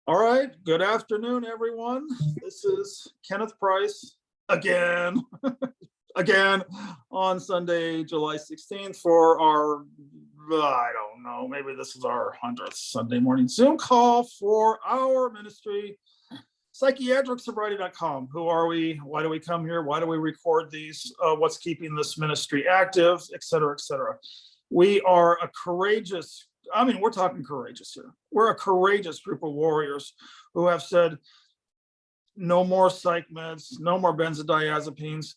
All right, good afternoon, everyone. This is Kenneth Price again, again on Sunday, July 16th for our, I don't know, maybe this is our 100th Sunday morning Zoom call for our ministry, psychiatricsobriety.com. Who are we? Why do we come here? Why do we record these? What's keeping this ministry active, et cetera, et cetera. We are a courageous, we're talking courageous here. We're a courageous group of warriors who have said, no more psych meds, no more benzodiazepines.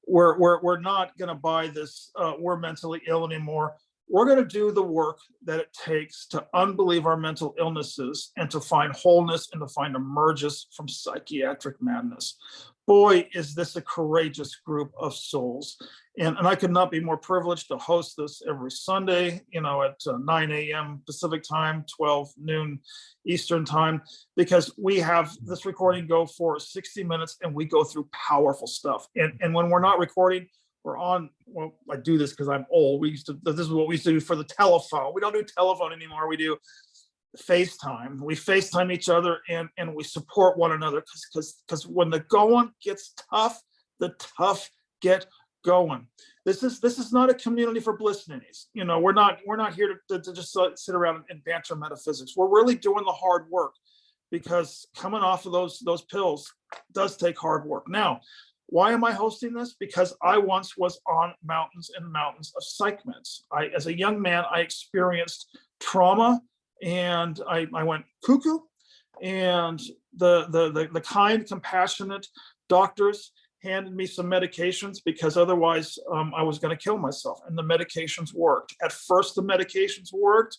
We're not going to buy this. We're mentally ill anymore. We're going to do the work that it takes to unbelieve our mental illnesses and to find wholeness and to find emergence from psychiatric madness. Boy, is this a courageous group of souls. And I could not be more privileged to host this every Sunday, at 9 a.m. Pacific time, 12 noon Eastern time, because we have this recording go for 60 minutes and we go through powerful stuff. And when we're not recording, we're on, well, I do this because I'm old. This is what we used to do for the telephone. We don't do telephone anymore. We do FaceTime. We FaceTime each other and we support one another because when the going gets tough, the tough get going. This is not a community for bliss ninnies. We're not here to just sit around and banter metaphysics. We're really doing the hard work, because coming off of those pills does take hard work. Now, why am I hosting this? Because I once was on mountains and mountains of psych meds. As a young man, I experienced trauma and I went cuckoo, and the kind, compassionate doctors handed me some medications because otherwise I was going to kill myself. And the medications worked. At first, the medications worked,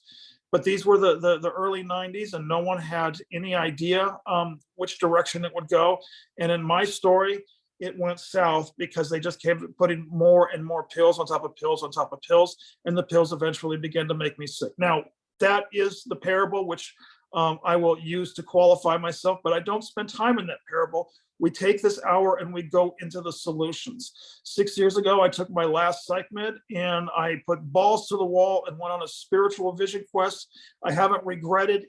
but these were the early 90s and no one had any idea which direction it would go. And in my story, it went south because they just kept putting more and more pills on top of pills on top of pills. And the pills eventually began to make me sick. Now, that is the parable which I will use to qualify myself, but I don't spend time in that parable. We take this hour and we go into the solutions. 6 years ago, I took my last psych med and I put balls to the wall and went on a spiritual vision quest. I haven't regretted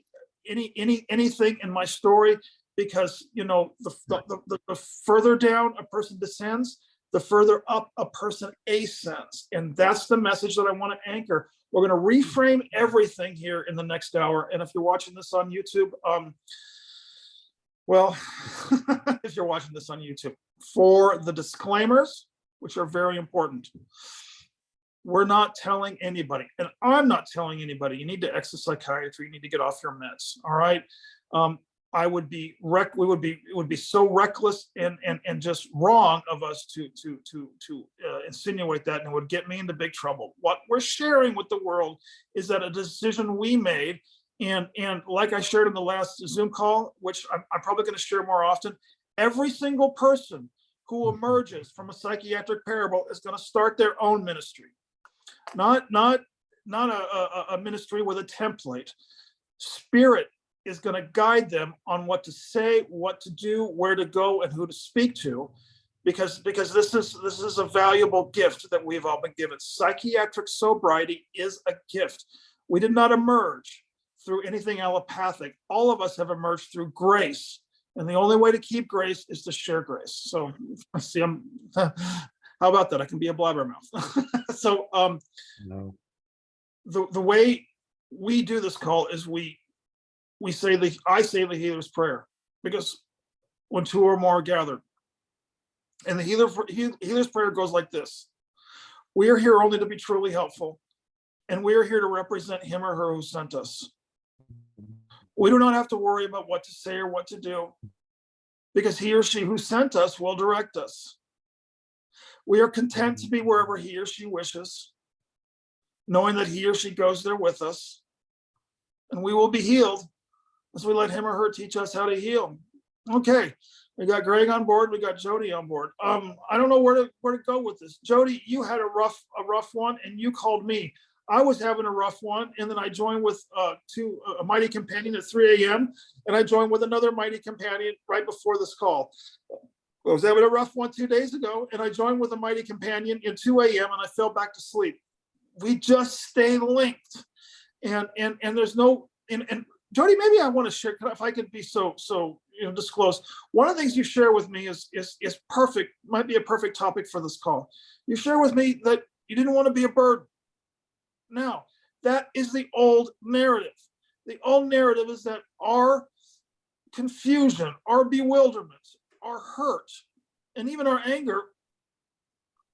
anything in my story, because the further down a person descends, the further up a person ascends. And that's the message that I want to anchor. We're going to reframe everything here in the next hour. And if you're watching this on YouTube, if you're watching this on YouTube, for the disclaimers, which are very important, we're not telling anybody, and I'm not telling anybody, you need to exit psychiatry, you need to get off your meds. All right. It would be so reckless and just wrong of us to insinuate that, and it would get me into big trouble. What we're sharing with the world is that a decision we made, and like I shared in the last Zoom call, which I'm probably going to share more often, every single person who emerges from a psychiatric parable is going to start their own ministry, not a ministry with a template. Spirit is going to guide them on what to say, what to do, where to go, and who to speak to, because this is a valuable gift that we've all been given. Psychiatric sobriety is a gift. We did not emerge through anything allopathic. All of us have emerged through grace, and the only way to keep grace is to share grace. So, see, how about that? I can be a blabbermouth. So, no. The way we do this call is I say the healer's prayer, because when two or more are gathered, and the healer's prayer goes like this: we are here only to be truly helpful, and we are here to represent him or her who sent us. We do not have to worry about what to say or what to do, because he or she who sent us will direct us. We are content to be wherever he or she wishes, knowing that he or she goes there with us, and we will be healed as we let him or her teach us how to heal. Okay, we got Greg on board, we got Jody on board. I don't know where to go with this. Jody, you had a rough one, and you called me. I was having a rough one, and then I joined with a mighty companion at 3 a.m. and I joined with another mighty companion right before this call. I was having a rough one 2 days ago, and I joined with a mighty companion at 2 a.m. and I fell back to sleep. We just stay linked, and there's no and Jody, maybe I want to share, if I could be so disclose. One of the things you share with me is perfect, might be a perfect topic for this call. You share with me that you didn't want to be a burden. Now, that is the old narrative. The old narrative is that our confusion, our bewilderment, our hurt, and even our anger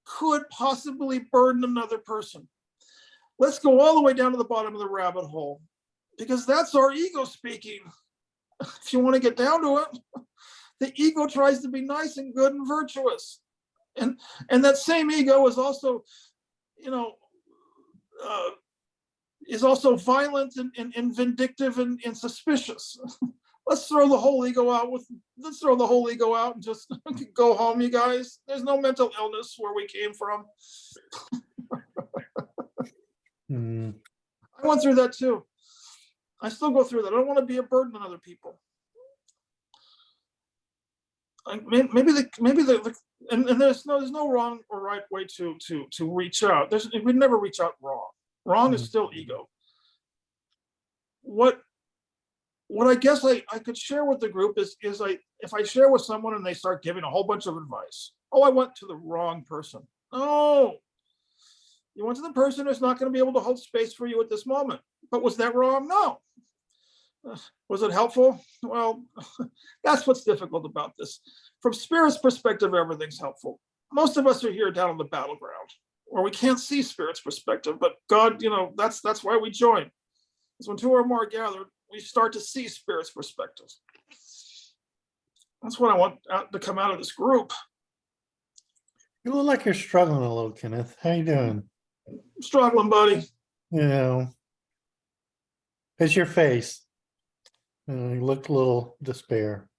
could possibly burden another person. Let's go all the way down to the bottom of the rabbit hole, because that's our ego speaking. If you want to get down to it, the ego tries to be nice and good and virtuous. And that same ego is also, is also violent and vindictive and suspicious. Let's throw the whole ego out and just go home, you guys. There's no mental illness where we came from. I went through that too. I still go through that. I don't want to be a burden on other people. Maybe there's no wrong or right way to reach out. We never reach out wrong. Wrong is still ego. What I guess I could share with the group is if I share with someone and they start giving a whole bunch of advice. Oh, I went to the wrong person. No, you went to the person who's not going to be able to hold space for you at this moment. But was that wrong? No. Was it helpful? Well, that's what's difficult about this. From Spirit's perspective, everything's helpful. Most of us are here down on the battleground where we can't see Spirit's perspective, but God, that's why we join. Because when two or more are gathered, we start to see Spirit's perspective. That's what I want to come out of this group. You look like you're struggling a little, Kenneth. How you doing? Struggling, buddy. It's your face. You look a little despair.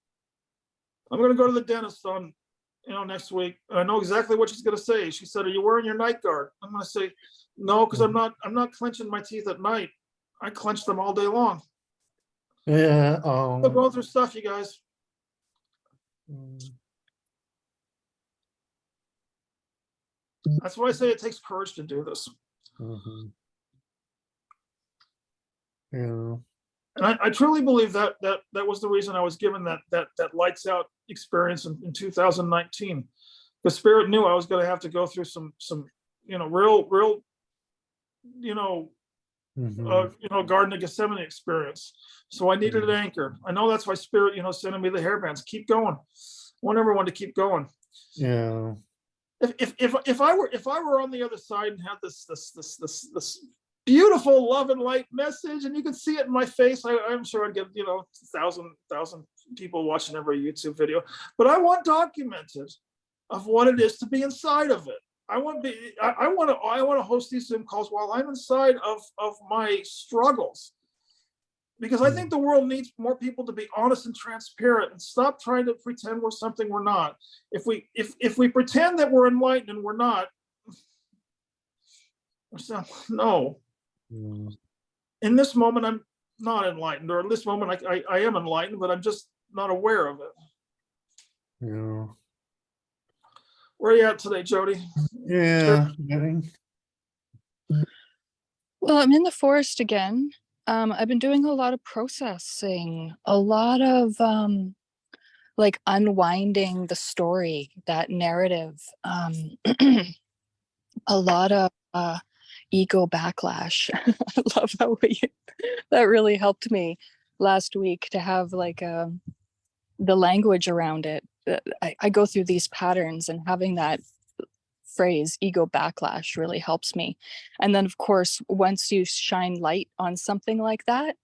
I'm going to go to the dentist on, next week. I know exactly what she's going to say. She said, "Are you wearing your night guard?" I'm going to say, "No, because I'm not clenching my teeth at night. I clench them all day long." Yeah. Still going through stuff, you guys. That's why I say it takes courage to do this. Yeah. And I truly believe that was the reason I was given that lights out experience in 2019. The Spirit knew I was going to have to go through some real Garden of Gethsemane experience. So I needed an anchor. I know that's why Spirit sending me the hairbands. Keep going. I want everyone to keep going. Yeah. If I were on the other side and had this beautiful love and light message, and you can see it in my face, I'm sure I'd get 1,000 people watching every YouTube video. But I want documented of what it is to be inside of it. I want to host these Zoom calls while I'm inside of my struggles, because I think the world needs more people to be honest and transparent and stop trying to pretend we're something we're not. If we pretend that we're enlightened and we're not, no. In this moment, I'm not enlightened, or in this moment, I am enlightened, but I'm just not aware of it. Yeah. Where are you at today, Jody? Yeah. Well, I'm in the forest again. I've been doing a lot of processing, a lot of like unwinding the story, that narrative, a lot of ego backlash. I love how that really helped me last week to have like the language around it. I go through these patterns, and having that phrase ego backlash really helps me. And then of course, once you shine light on something like that,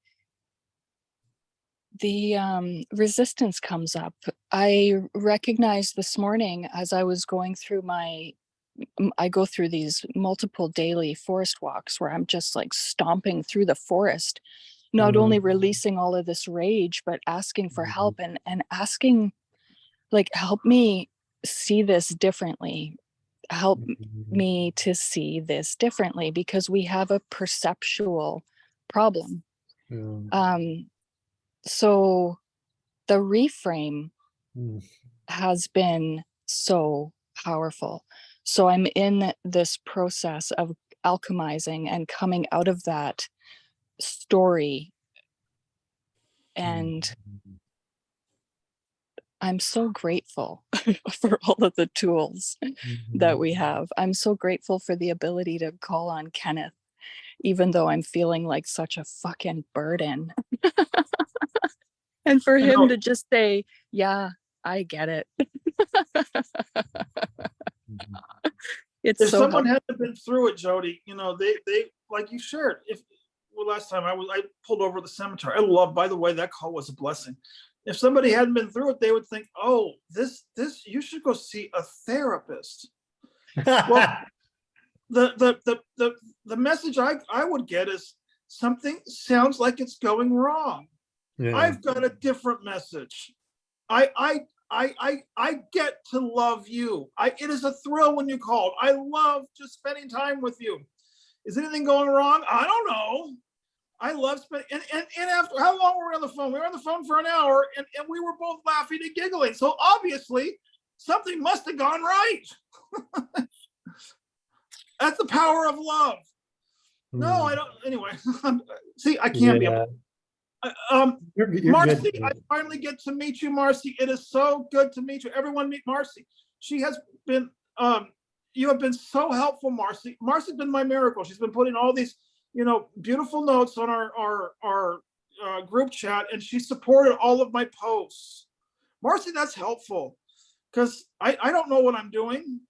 the resistance comes up. I recognized this morning as I was going through I go through these multiple daily forest walks where I'm just like stomping through the forest, not only releasing all of this rage, but asking for help and asking, like, help me see this differently. Help me to see this differently, because we have a perceptual problem. So the reframe has been so powerful. So I'm in this process of alchemizing and coming out of that story And Mhm. I'm so grateful for all of the tools that we have. I'm so grateful for the ability to call on Kenneth, even though I'm feeling like such a fucking burden. And for I him know. to just say, yeah, I get it. Mhm. It's If so someone helpful. hadn't been through it, Jody, you know, they like you shared. If well, last time I pulled over the cemetery. I love, by the way, that call was a blessing. If somebody hadn't been through it, they would think, oh, this you should go see a therapist. Well, the message I would get is something sounds like it's going wrong. Yeah. I've got a different message. I get to love you. It is a thrill when you called. I love just spending time with you. Is anything going wrong? I don't know. I love spending, and after how long were we on the phone? We were on the phone for an hour, and we were both laughing and giggling. So obviously something must have gone right. That's the power of love. No, I don't. Anyway, see, I can't be. Yeah. You're Marcy, good. I finally get to meet you, Marcy. It is so good to meet you. Everyone meet Marcy. She has been, you have been so helpful, Marcy. Marcy's been my miracle. She's been putting all these, you know, beautiful notes on our group chat, and she supported all of my posts. Marcy, that's helpful because I don't know what I'm doing.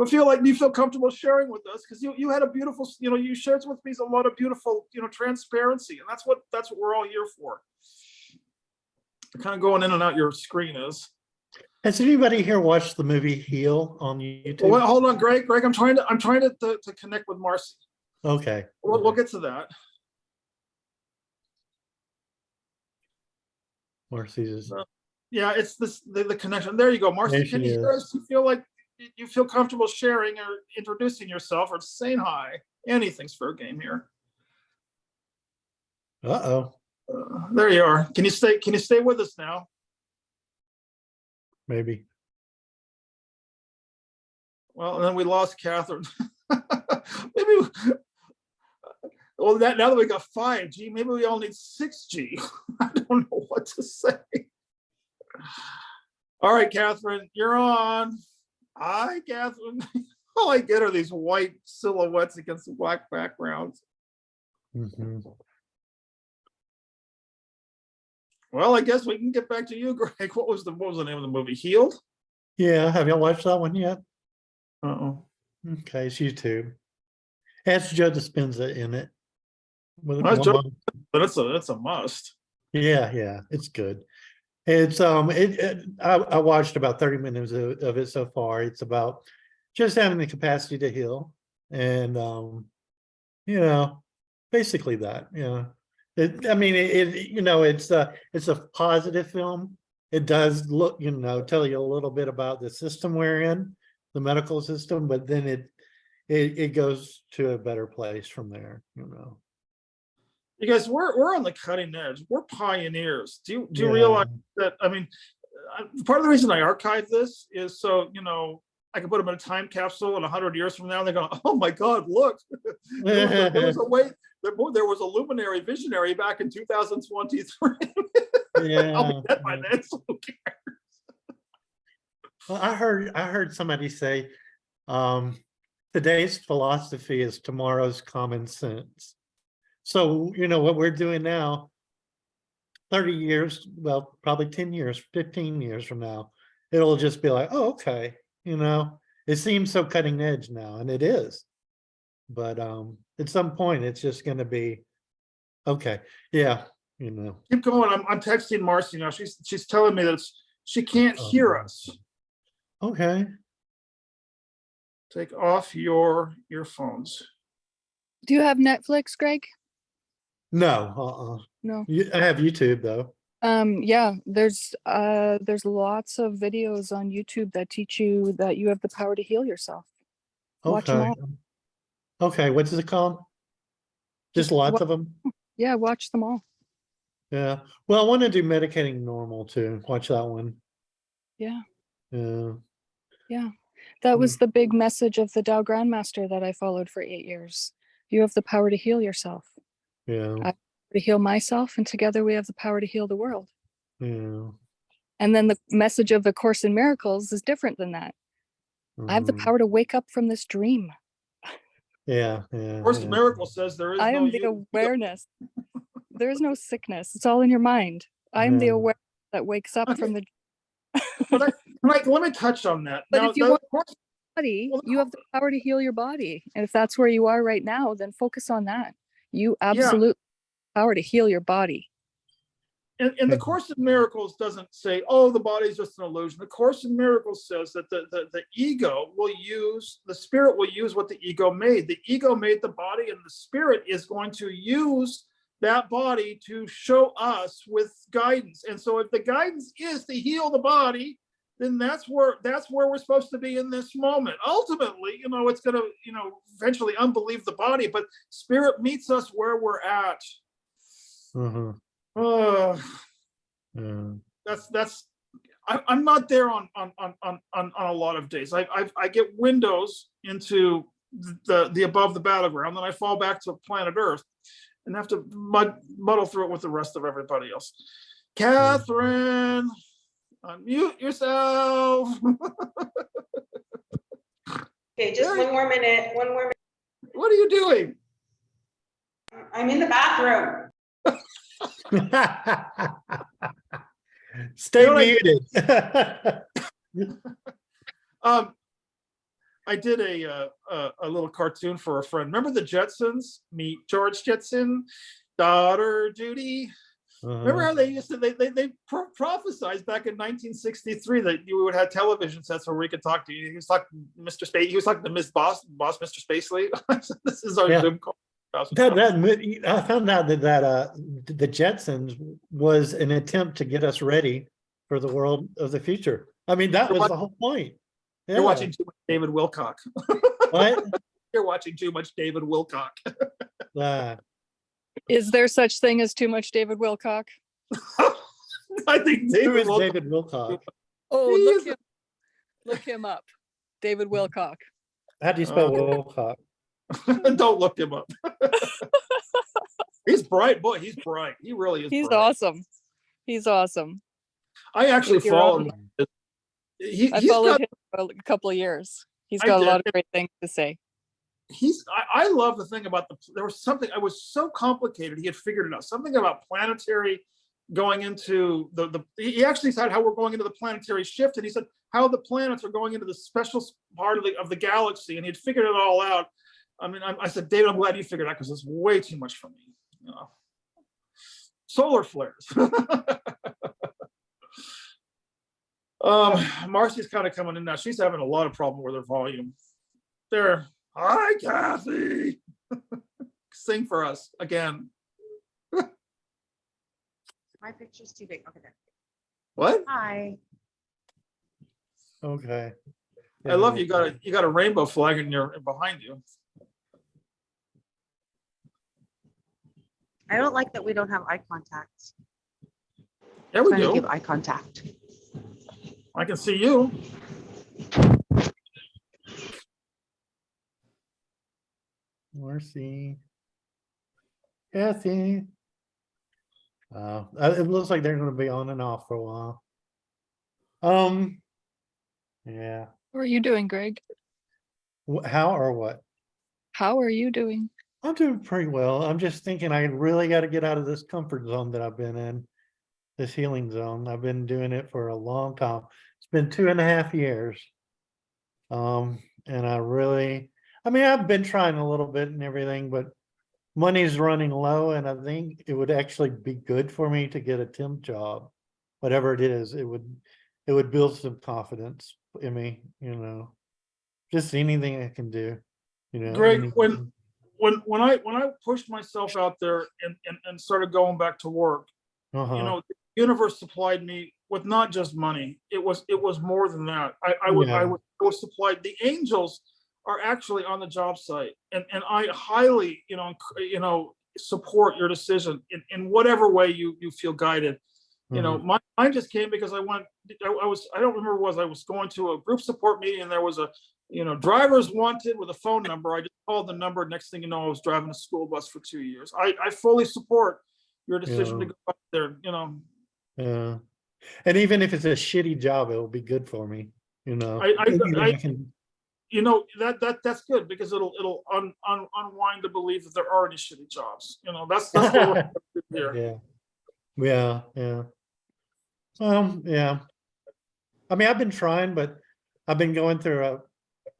I feel like you feel comfortable sharing with us because you had a beautiful, you know, you shared with me a lot of beautiful, you know, transparency, and that's what we're all here for. Kind of going in and out your screen is. Has anybody here watched the movie Heal on YouTube? Well, hold on, Greg. I'm trying to connect with Marcy. Okay. We'll get to that. Marcy's. Yeah, it's the connection. There you go, Marcy. There Can she you hear is. us? You feel like you feel comfortable sharing or introducing yourself or saying hi? Anything's fair game here. Uh-oh. There you are. Can you stay with us now? Maybe. Well, and then we lost Catherine. Maybe. Well, now that we got 5G, maybe we all need 6G. I don't know what to say. All right, Catherine, you're on. Hi, Catherine. All I get are these white silhouettes against the black backgrounds. Mhm. Well, I guess we can get back to you, Greg. What was the name of the movie? Healed? Yeah. Have y'all watched that one yet? Uh-oh. Okay, it's YouTube. It has Joe Dispenza in it. With Well, one- but it's a must. yeah, it's good. It's I watched about 30 minutes of it so far. It's about just having the capacity to heal, and you know, basically that. I mean, you know, it's a positive film. It does look, you know, tell you a little bit about the system we're in, the medical system, but then it goes to a better place from there, you know. You guys, we're on the cutting edge. We're pioneers. Do you Yeah. realize that? I mean, part of the reason I archive this is so, you know, I can put them in a time capsule and 100 years from now, they're going, oh my God, look, there was a way, there was a luminary visionary back in 2023. Yeah. I'll be dead by then, so who cares? Well, I heard somebody say, today's philosophy is tomorrow's common sense. So, you know, what we're doing now, 30 years, well, probably 10 years, 15 years from now, it'll just be like, oh, okay, you know, it seems so cutting edge now, and it is. But at some point, it's just going to be, okay, yeah, you know. Keep going. I'm texting Marcy now. She's telling me that she can't hear us. Okay. Take off your earphones. Do you have Netflix, Greg? No, No. I have YouTube though. Yeah, there's lots of videos on YouTube that teach you that you have the power to heal yourself. Watch them Okay. all. Okay, what's it called? Just lots of them? Yeah, watch them all. Yeah. Well, I want to do medicating normal too. Watch that one. Yeah. Yeah. Yeah. That was the big message of the Tao Grandmaster that I followed for 8 years. You have the power to heal yourself. Yeah. To heal myself, and together we have the power to heal the world. Yeah. And then the message of the Course in Miracles is different than that. I have the Mhm. power to wake up from this dream. Yeah. Yeah. Course in Yeah. Miracles says there is I no am the you. awareness. There is no sickness. It's all in your mind. I am the Yeah. awareness that wakes up Okay, from the but let me touch on that. But Now, if you the want course, body, well, you have the power to heal your body. And if that's where you are right now, then focus on that. You yeah, absolutely have the power to heal your body. and the Course in Miracles doesn't say, oh, the body's just an illusion. The Course in Miracles says that the ego will use, the spirit will use what the ego made. The ego made the body, and the spirit is going to use that body to show us with guidance. And so if the guidance is to heal the body, then that's where we're supposed to be in this moment. Ultimately, it's going to, eventually unbelieve the body, but spirit meets us where we're at. Mhm. Yeah. I'm not there on a lot of days. I get windows into the above the battleground, then I fall back to planet Earth and have to muddle through it with the rest of everybody else. Catherine, unmute yourself. Okay, just one more minute. What are you doing? I'm in the bathroom. Stay You know what muted. I did a little cartoon for a friend. Remember the Jetsons? Meet George Jetson, daughter Judy. Remember how they used to they prophesized back in 1963 that you would have television sets where we could talk to you. He was talking Mr. Space. He was talking to Miss Boss, Mr. Spacely. This is our Zoom call. I found out that the Jetsons was an attempt to get us ready for the world of the future. I mean, that was the whole point. Yeah. You're watching too much David Wilcock. What? You're watching too much David Wilcock. Is there such thing as too much David Wilcock? I think Who is Wilcock. David Wilcock? Oh, look him up. David Wilcock. How do you spell Wilcock? Don't look him up. He's bright, boy. He's bright. He really is. He's bright. awesome. He's awesome. I actually followed him. I followed him for a couple of years. He's got a lot of great things to say. I love the thing about there was something, it was so complicated. He had figured it out. Something about planetary going into he actually said how we're going into the planetary shift. And he said how the planets are going into the special part of the galaxy. And he'd figured it all out. I mean, I said, David, I'm glad you figured it out because it's way too much for me. Solar flares. Marcy's kind of coming in now. She's having a lot of problem with her volume. There. Hi, Kathy. Sing for us again. My picture's too big. Okay, there. What? Hi. Okay. I love you. You got a rainbow flag behind you. I don't like that we don't have eye contact. Yeah, we Trying to do. give eye contact. I can see you. Marcy. Kathy. It looks like they're going to be on and off for a while. Yeah. How are you doing, Greg? How or what? How are you doing? I'm doing pretty well. I'm just thinking I really got to get out of this comfort zone that I've been in, this healing zone. I've been doing it for a long time. It's been 2.5 years. And I've been trying a little bit and everything, but money's running low, and I think it would actually be good for me to get a temp job, whatever it is. It would build some confidence in me, just anything I can do, Greg, when I pushed myself out there and started going back to work, the universe supplied me with not just money. It was more than that. I was supplied. The angels are actually on the job site, and I highly support your decision in whatever way you feel guided. Mine just came because I went I don't remember I was going to a group support meeting and there was a, drivers wanted with a phone number. I just called the number. Next thing you know, I was driving a school bus for 2 years. I fully support your decision to Yeah. go out there, Yeah. And even if it's a shitty job, it will be good for me, I can, that's good because it'll unwind the belief that there are any shitty jobs. That's what we're here. yeah. Yeah, yeah. Yeah. I mean, I've been trying, but I've been going through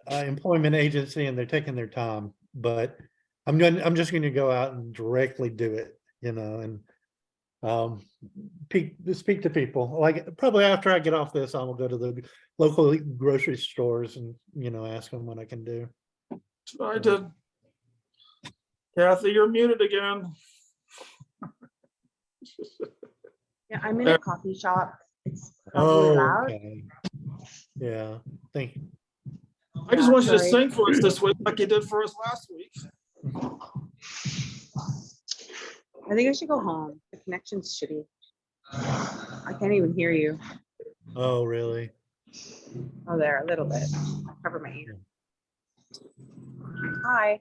a employment agency and they're taking their time, but I'm just going to go out and directly do it, and speak to people. Like probably after I get off this, I will go to the local grocery stores and, ask them what I can do. I did. Kathy, you're muted again. Yeah, I'm in a coffee shop. It's probably loud. Okay. Yeah, thank you. I just want you to Sorry. sing for us this week like you did for us last week. I think I should go home. The connection's shitty. I can't even hear you. Oh, really? Oh, there, a little bit. I'll cover my ear. Hi.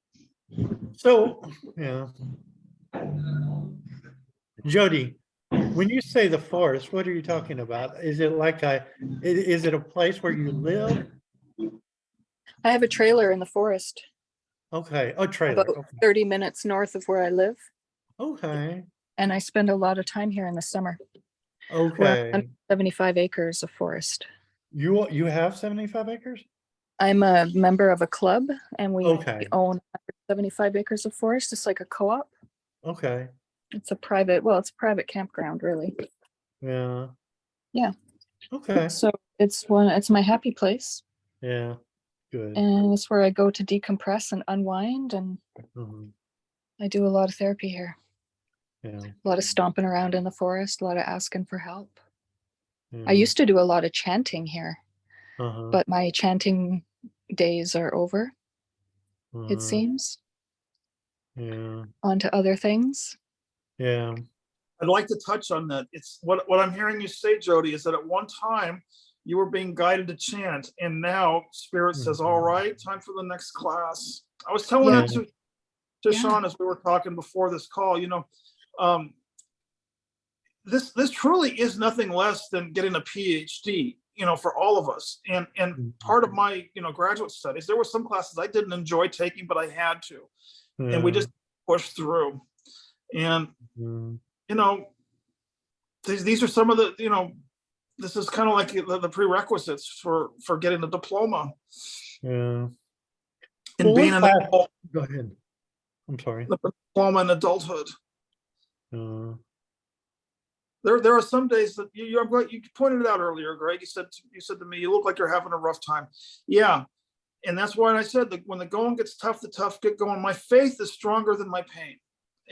So, yeah. Jody, when you say the forest, what are you talking about? Is it like is it a place where you live? I have a trailer in the forest, Okay, a trailer. about 30 minutes north of where I live, Okay, and I spend a lot of time here in the summer. okay. We're on 75 acres of forest. You have 75 acres? I'm a member of a club, and we Okay. own 75 acres of forest. It's like a co-op. Okay, It's a private campground, really. yeah. Yeah. Okay, So it's my happy place, yeah, good. and it's where I go to decompress and unwind, and Mhm, I do a lot of therapy here. yeah, A lot of stomping around in the forest, a lot of asking for help. yeah. I used to do a lot of chanting here, Uh-huh, but my chanting days are over, it uh-huh, seems. yeah, On to other things. yeah. I'd like to touch on that. It's what I'm hearing you say, Jody, is that at one time you were being guided to chant, and now Spirit says, "All right, time for the next class." I was telling Yeah. that to Yeah. Sean as we were talking before this call. This truly is nothing less than getting a PhD. For all of us, and part of my graduate studies, there were some classes I didn't enjoy taking, but I had to, and we just pushed through. And Mhm, these are some of the this is kind of like the prerequisites for getting a diploma yeah. and Well, being what an class- adult, Go ahead. I'm sorry. the diploma in adulthood. Uh, There are some days that you pointed it out earlier, Greg. You said to me, you look like you're having a rough time. Yeah, and that's why I said that when the going gets tough, the tough get going. My faith is stronger than my pain,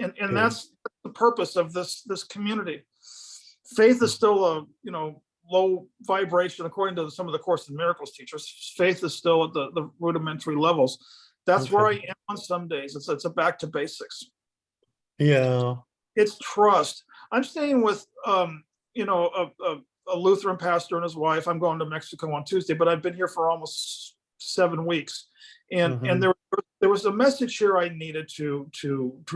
and Good. that's the purpose of this community. Faith is still a low vibration according to some of the Course in Miracles teachers. Faith is still at the rudimentary levels. That's where I Okay. am on some days. It's a back to basics. Yeah. It's trust. I'm staying with a Lutheran pastor and his wife. I'm going to Mexico on Tuesday, but I've been here for almost 7 weeks, and Mhm. there was a message here I needed to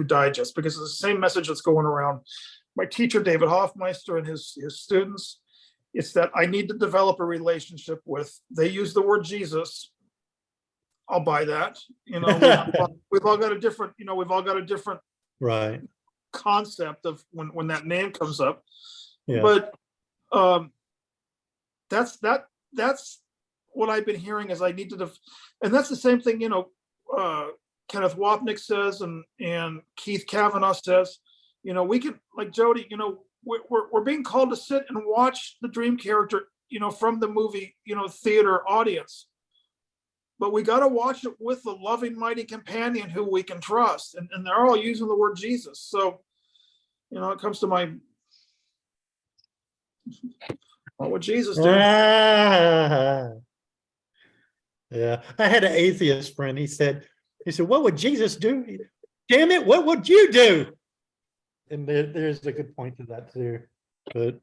digest, because it's the same message that's going around my teacher David Hoffmeister and his students. It's that I need to develop a relationship with. They use the word Jesus. I'll buy that. We've all got a different. We've all got a different Right. concept of when that name comes up. Yeah. But that's what I've been hearing is I need to and that's the same thing Kenneth Wapnick says and Keith Kavanaugh says. We can, like Jody, we're being called to sit and watch the dream character from the movie theater audience, but we got to watch it with a loving mighty companion who we can trust, and they're all using the word Jesus. So it comes to my, what would Jesus do? Ah. Yeah. I had an atheist friend. He said, what would Jesus do? Damn it, what would you do? And there's a good point to that too. But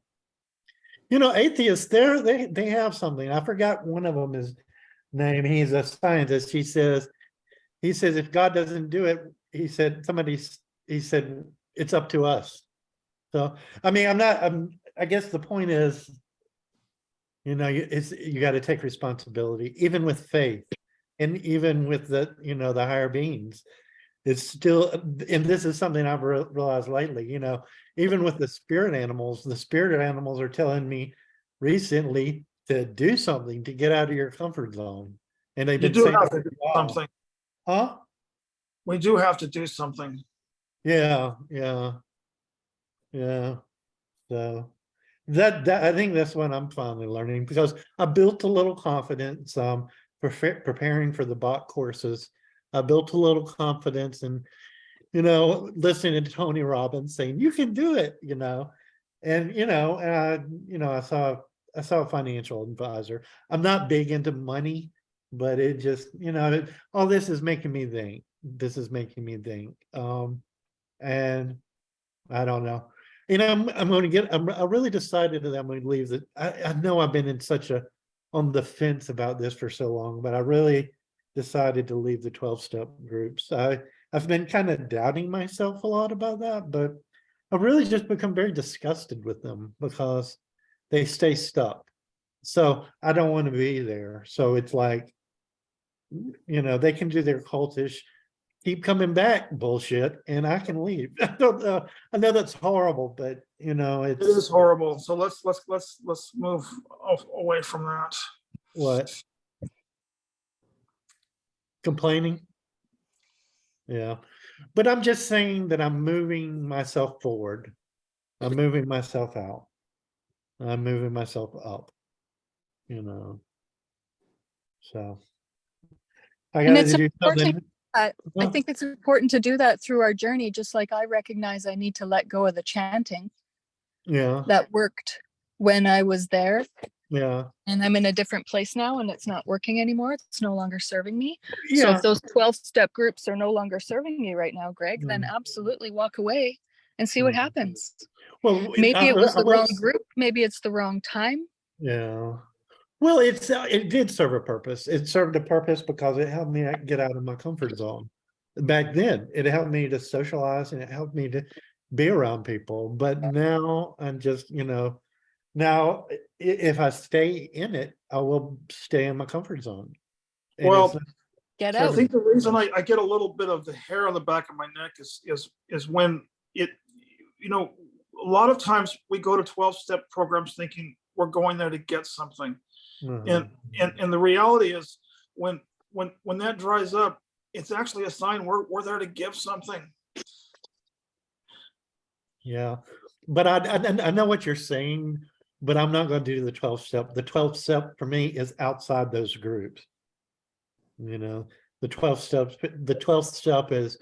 You know, atheists, they have something. I forgot one of them is name. He's a scientist. He says if God doesn't do it, he said it's up to us. So I mean, I guess the point is, you know, you got to take responsibility, even with faith, and even with the higher beings. It's still, and this is something I've realized lately, even with the spirit animals are telling me recently to do something to get out of your comfort zone. And they've You been do saying have for to a do while. something. Huh? We do have to do something. Yeah, yeah, yeah. So that I think that's what I'm finally learning, because I built a little confidence preparing for the bot courses. I built a little confidence and listening to Tony Robbins saying you can do it, I saw a financial advisor. I'm not big into money, but it just, all this is making me think. This is making me think. And I don't know. I'm going to I really decided that I'm going to leave I know I've been on the fence about this for so long, but I really decided to leave the 12-step groups. I've been kind of doubting myself a lot about that, but I've really just become very disgusted with them because they stay stuck. So I don't want to be there. So it's like, they can do their cultish keep coming back bullshit and I can leave. I don't know. I know that's horrible, but It is it's horrible. So let's move away from that. what? Complaining? Yeah. But I'm just saying that I'm moving myself forward. I'm moving myself out. I'm moving myself up, So I And gotta it's do important. something. I think it's important to do that through our journey, just like I recognize I need to let go of the chanting Yeah, that worked when I was there. yeah, And I'm in a different place now and it's not working anymore. It's no longer serving me. So yeah. if those 12-step groups are no longer serving you right now, Greg, then Mm. absolutely walk away and see what Mm. happens. Well, Maybe it was I the wrong was, group. Maybe it's the wrong time. yeah. Well, it did serve a purpose. It served a purpose because it helped me get out of my comfort zone. Back then, it helped me to socialize and it helped me to be around people. But now I'm just, now if I stay in it, I will stay in my comfort zone. And it's Well, not Get I out. serving. think the reason I get a little bit of the hair on the back of my neck is when it, a lot of times we go to 12-step programs thinking we're going there to get something. And Mhm. and the reality is when that dries up, it's actually a sign we're there to give something. Yeah, but I know what you're saying, but I'm not going to do the 12 step. The 12 step for me is outside those groups. The 12 steps, the 12th step is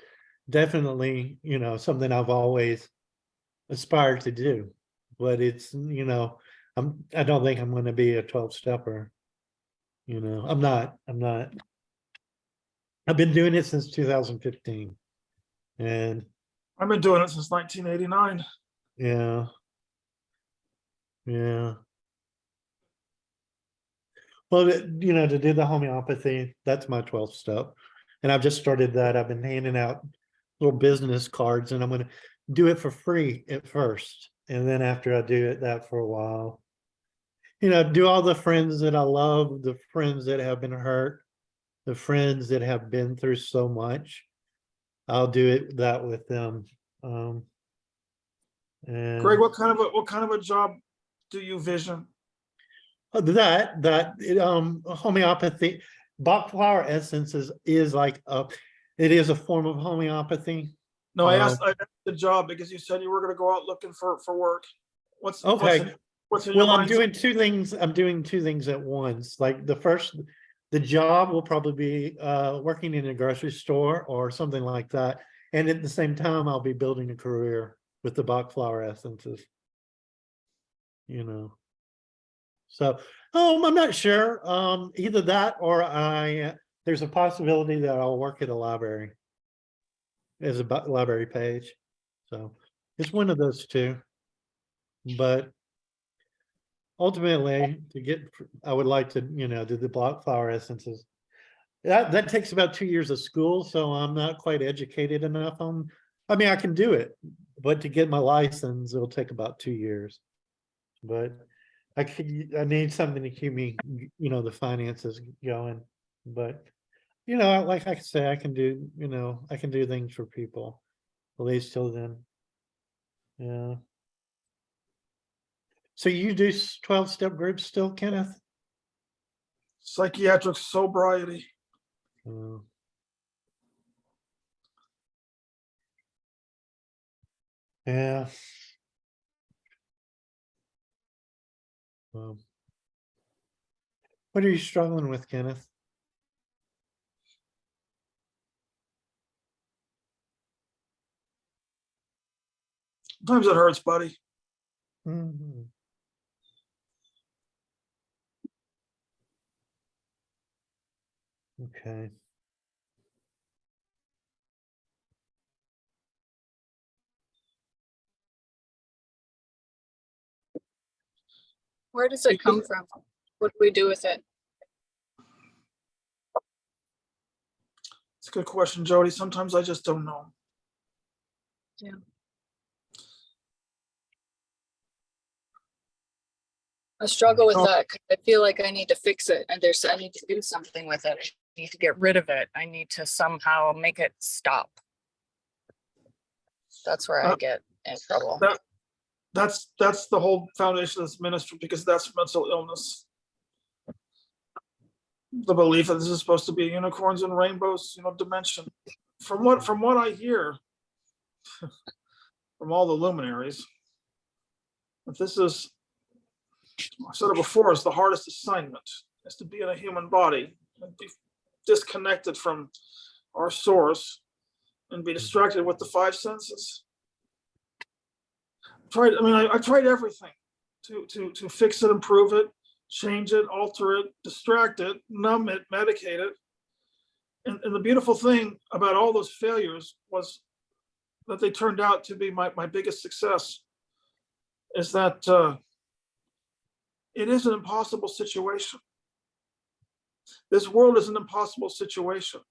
definitely, something I've always aspired to do, but it's, I don't think I'm going to be a 12 stepper. I'm not, I've been doing it since 2015 and I've been doing it since 1989. yeah, yeah. Well, to do the homeopathy, that's my 12th step. And I've just started that. I've been handing out little business cards and I'm going to do it for free at first. And then after I do that for a while, do all the friends that I love, the friends that have been hurt, the friends that have been through so much. I'll do that with them. Greg, And what kind of a job do you vision? homeopathy, Bach flower essences is like it is a form of homeopathy. No, I asked the job because you said you were going to go out looking for work. What's Okay. what's in your Well, I'm mind? doing two things. I'm doing two things at once. Like the job will probably be working in a grocery store or something like that. And at the same time, I'll be building a career with the Bach flower essences. So, I'm not sure. Either that or there's a possibility that I'll work at a library as a library page. So it's one of those two. But ultimately, I would like to, do the block flower essences. That takes about 2 years of school, so I'm not quite educated enough on, I mean, I can do it, but to get my license, it'll take about 2 years. But I need something to keep me, the finances going. But, like I say, I can do things for people, at least till then. Yeah. So you do 12-step groups still, Kenneth? Psychiatric sobriety. Uh, yeah. Well, what are you struggling with, Kenneth? Sometimes it hurts, buddy. Mhm. Okay. Where does it come from? What do we do with it? It's a good question, Jody. Sometimes I just don't know. Yeah. I struggle with that 'cause I feel like I need to fix it and I need to do something with it. I need to get rid of it. I need to somehow make it stop. That's where I get in trouble. That's the whole foundation of this ministry, because that's mental illness. The belief that this is supposed to be unicorns and rainbows, dimension. From what I hear from all the luminaries, that this is, I said it before, is the hardest assignment, is to be in a human body and be disconnected from our source and be distracted with the five senses. I tried everything to fix it, improve it, change it, alter it, distract it, numb it, medicate it. And the beautiful thing about all those failures was that they turned out to be my biggest success, is that it is an impossible situation. This world is an impossible situation.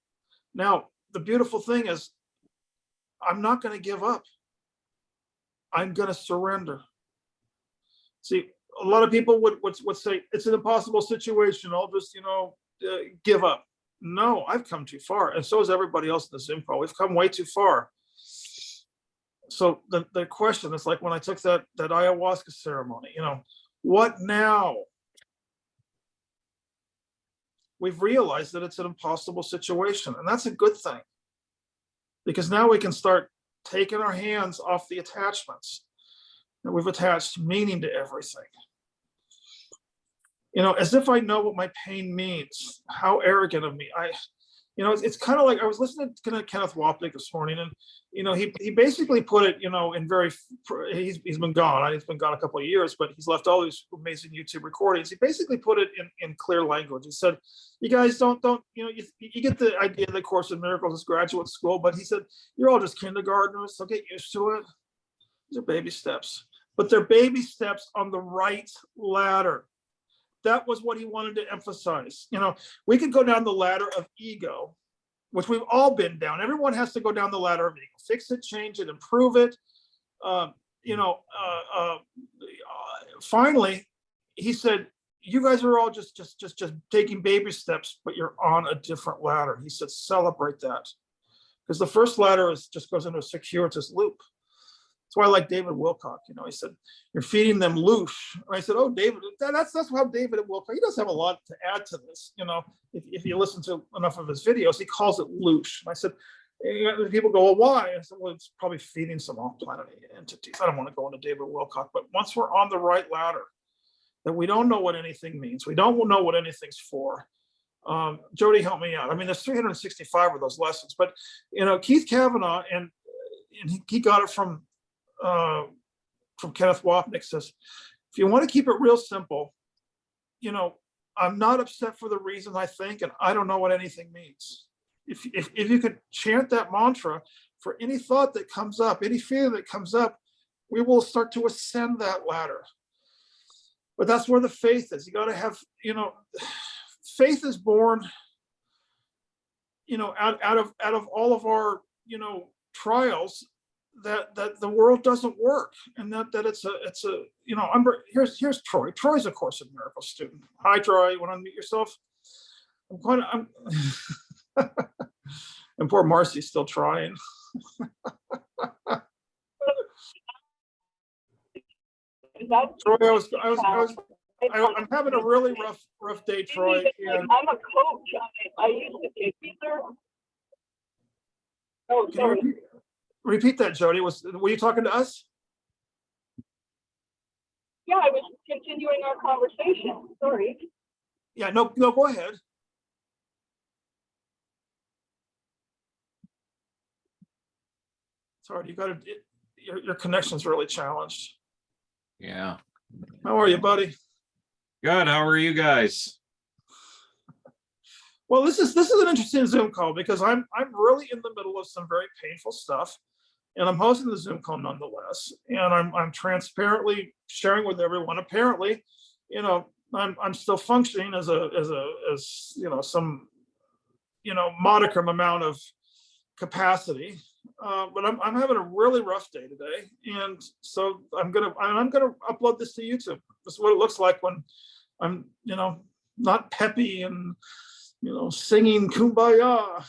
Now, the beautiful thing is, I'm not going to give up. I'm going to surrender. See, a lot of people would say it's an impossible situation. I'll just, give up. No, I've come too far, and so has everybody else in the Zoom call. We've come way too far. So the question is, like when I took that ayahuasca ceremony, what now? We've realized that it's an impossible situation, and that's a good thing, because now we can start taking our hands off the attachments that we've attached meaning to everything. As if I know what my pain means. How arrogant of me. It's kind of like, I was listening to Kenneth Wapnick this morning, and he basically put it, in very, he's been gone. He's been gone a couple of years, but he's left all these amazing YouTube recordings. He basically put it in clear language. He said, you guys don't, you get the idea of the Course in Miracles is graduate school, but he said, you're all just kindergartners, so get used to it. These are baby steps, but they're baby steps on the right ladder. That was what he wanted to emphasize. We could go down the ladder of ego, which we've all been down. Everyone has to go down the ladder of ego, fix it, change it, improve it. Finally, he said, you guys are all just taking baby steps, but you're on a different ladder. He said, celebrate that, because the first ladder just goes into a circuitous loop. That's why I like David Wilcock. He said, you're feeding them loose. And I said, oh, David, that's how David Wilcock, he does have a lot to add to this. If you listen to enough of his videos, he calls it loose. And I said, people go, well, why? I said, well, it's probably feeding some off-planet entities. I don't want to go into David Wilcock, but once we're on the right ladder, that we don't know what anything means. We don't know what anything's for. Jody, help me out. There's 365 of those lessons, but Keith Kavanaugh, and he got it from Kenneth Wapnick, says, if you want to keep it real simple, I'm not upset for the reason I think, and I don't know what anything means. If you could chant that mantra for any thought that comes up, any feeling that comes up, we will start to ascend that ladder. But that's where the faith is. You got to have, faith is born, out of all of our, trials, that the world doesn't work, and that it's a here's Troy. Troy's a Course in Miracles student. Hi, Troy. You want to unmute yourself? I'm and poor Marcy's still trying. Troy, I'm having a really rough day, Troy. And I'm a coach. I used to take either. Oh, can you sorry. repeat that, Jody? Were you talking to us? Yeah, I was continuing our conversation. Sorry. Yeah, no, go ahead. Sorry, you got to. Your connection's really challenged. Yeah. How are you, buddy? Good. How are you guys? Well, this is an interesting Zoom call because I'm really in the middle of some very painful stuff, and I'm hosting the Zoom call nonetheless. And I'm transparently sharing with everyone. Apparently, I'm still functioning as some modicum amount of capacity, but I'm having a really rough day today, and so I'm gonna upload this to YouTube. This is what it looks like when I'm not peppy and singing Kumbaya.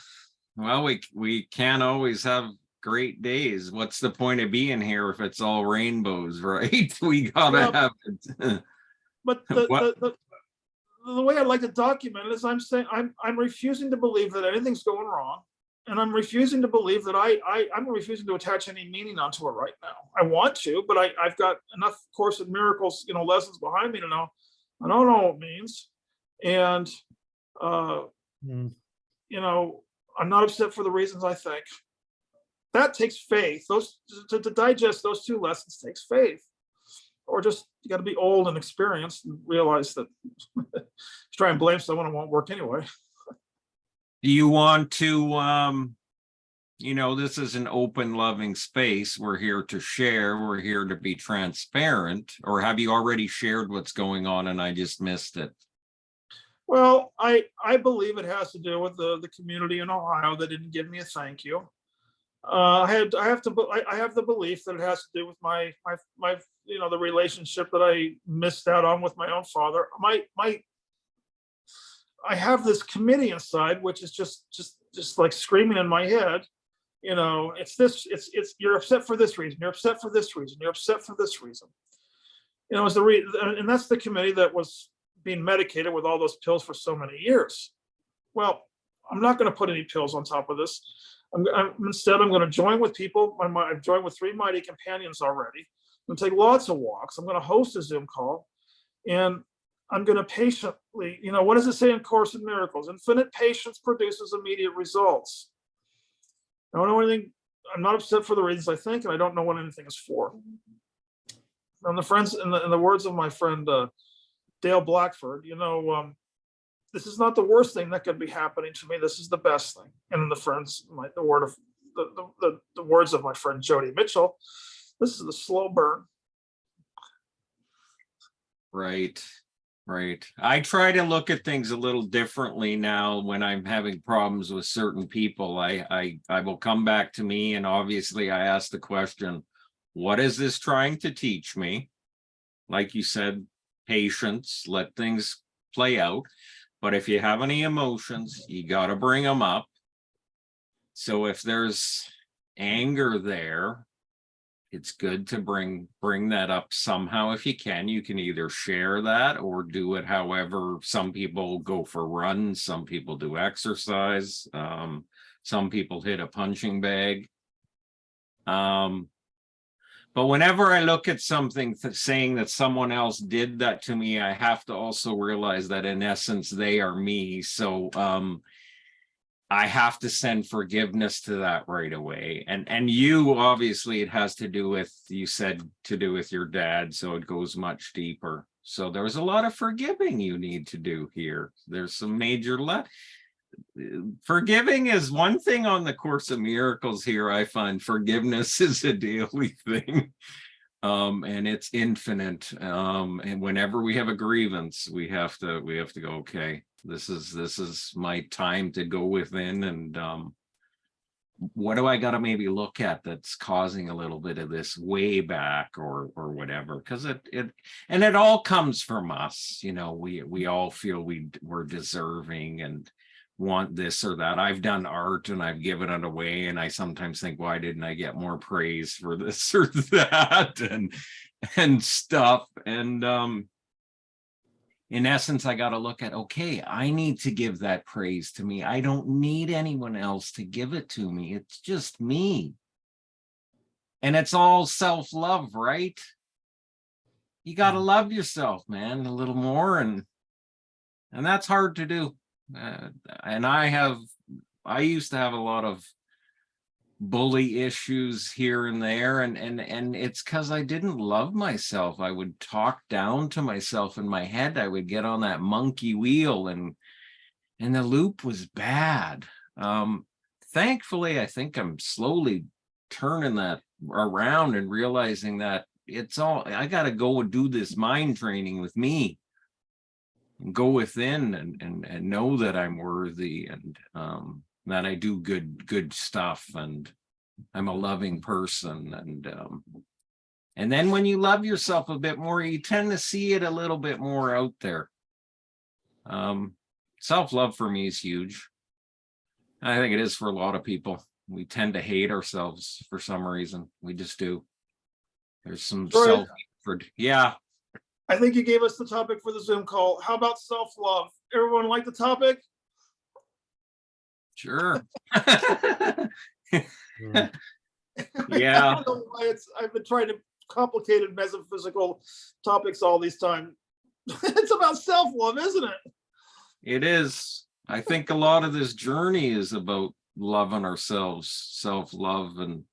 Well, we can't always have great days. What's the point of being here if it's all rainbows, right? We gotta have it. But the way I like to document it is I'm saying I'm refusing to believe that anything's going wrong. And I'm refusing to believe that I'm refusing to attach any meaning onto it right now. I want to, but I've got enough Course in Miracles, lessons behind me to know I don't know what it means. And, I'm not upset for the reasons I think. That takes faith. To digest those two lessons takes faith. Or just, you got to be old and experienced and realize that try and blame someone, it won't work anyway. Do you want to, this is an open, loving space. We're here to share. We're here to be transparent. Or have you already shared what's going on and I just missed it? Well, I believe it has to do with the community in Ohio that didn't give me a thank you. I have the belief that it has to do with my the relationship that I missed out on with my own father. I have this committee inside, which is just like screaming in my head. It's you're upset for this reason. You're upset for this reason. You're upset for this reason. And that's the committee that was being medicated with all those pills for so many years. Well, I'm not going to put any pills on top of this. Instead, I'm going to join with people. I've joined with 3 mighty companions already. I'm going to take lots of walks. I'm going to host a Zoom call, and I'm going to patiently, what does it say in Course in Miracles? Infinite patience produces immediate results. I don't know anything. I'm not upset for the reasons I think, and I don't know what anything is for. And in the words of my friend Dale Blackford, this is not the worst thing that could be happening to me. This is the best thing. And the words of my friend Jody Mitchell, this is the slow burn. Right. I try to look at things a little differently now when I'm having problems with certain people. I will come back to me, and obviously I ask the question, what is this trying to teach me? Like you said, patience, let things play out. But if you have any emotions, you got to bring them up. So if there's anger there, it's good to bring that up somehow. If you can either share that or do it however. Some people go for runs, some people do exercise, some people hit a punching bag. But whenever I look at something saying that someone else did that to me, I have to also realize that in essence, they are me. So I have to send forgiveness to that right away. And you, obviously, it has to do with, you said, to do with your dad. So it goes much deeper. So there's a lot of forgiving you need to do here. There's some major forgiving is one thing on the Course of Miracles here. I find forgiveness is a daily thing. And it's infinite. And whenever we have a grievance, we have to go, okay, this is my time to go within, and what do I got to maybe look at that's causing a little bit of this way back or whatever, because it all comes from us. We all feel we're deserving and want this or that. I've done art and I've given it away, and I sometimes think, why didn't I get more praise for this or that and stuff. And in essence, I got to look at, okay, I need to give that praise to me. I don't need anyone else to give it to me. It's just me. And it's all self-love, right? You got to love yourself, man, a little more. And that's hard to do. And I used to have a lot of bully issues here and there, and it's because I didn't love myself. I would talk down to myself in my head. I would get on that monkey wheel, and the loop was bad. Thankfully, I think I'm slowly turning that around and realizing that I got to go and do this mind training with me and go within and know that I'm worthy, and that I do good stuff, and I'm a loving person. And then when you love yourself a bit more, you tend to see it a little bit more out there. Self-love for me is huge. I think it is for a lot of people. We tend to hate ourselves for some reason. We just do. There's some self-hatred. Yeah. I think you gave us the topic for the Zoom call. How about self-love? Everyone like the topic? Sure. Yeah. Yeah. I don't know why I've been trying to complicated metaphysical topics all these time. It's about self-love, isn't it? It is. I think a lot of this journey is about loving ourselves, self-love, and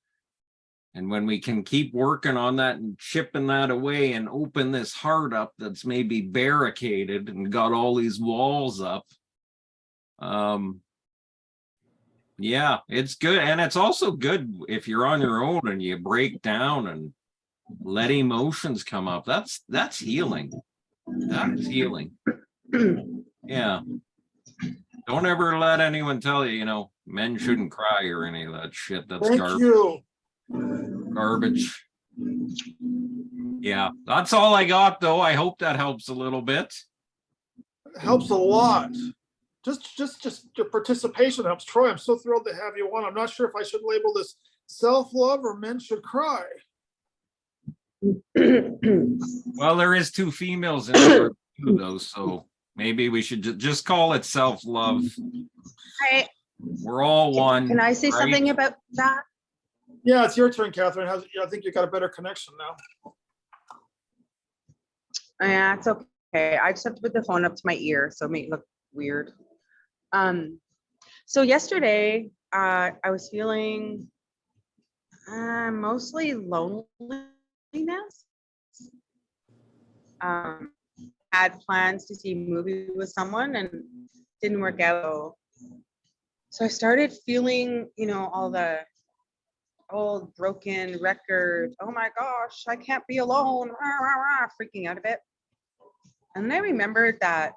when we can keep working on that and chipping that away and open this heart up that's maybe barricaded and got all these walls up. Yeah, it's good. And it's also good if you're on your own and you break down and let emotions come up. That's healing. That's healing. Yeah. Don't ever let anyone tell you, men shouldn't cry or any of that shit. That's Thank you. garbage. Yeah, that's all I got, though. I hope that helps a little bit. It helps a lot. Just your participation helps. Troy, I'm so thrilled to have you on. I'm not sure if I should label this self-love or men should cry. Well, there is 2 females in there too, though, so maybe we should just call it self-love. We're all one. Can I say right? something about that? Yeah, it's your turn, Catherine. I think you got a better connection now. Yeah, it's okay. I just have to put the phone up to my ear, so it may look weird. So yesterday, I was feeling mostly loneliness. Had plans to see a movie with someone and didn't work out. So I started feeling, all the old broken record. Oh my gosh, I can't be alone. Freaking out a bit. And then I remembered that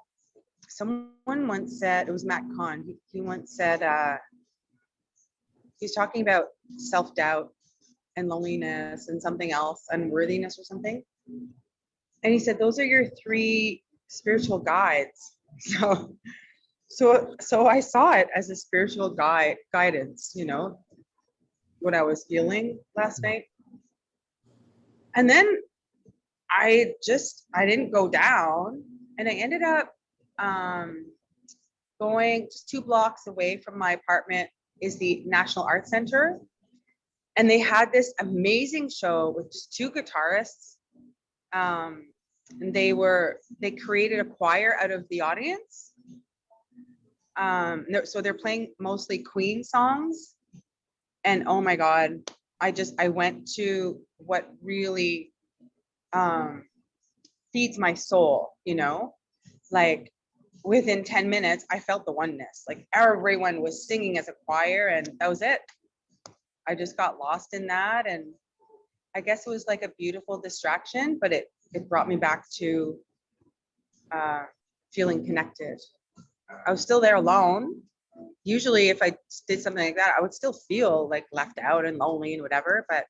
someone once said, it was Matt Kahn, he once said, he's talking about self-doubt and loneliness and something else, unworthiness or something. And he said, those are your 3 spiritual guides. So I saw it as a spiritual guidance, what I was feeling last night. And then I didn't go down, and I ended up going just 2 blocks away from my apartment is the National Art Center. And they had this amazing show with just 2 guitarists. And they created a choir out of the audience. So they're playing mostly Queen songs. And oh my God, I went to what really feeds my soul, like within 10 minutes, I felt the oneness, like everyone was singing as a choir, and that was it. I just got lost in that. And I guess it was like a beautiful distraction, but it brought me back to feeling connected. I was still there alone. Usually if I did something like that, I would still feel like left out and lonely and whatever, but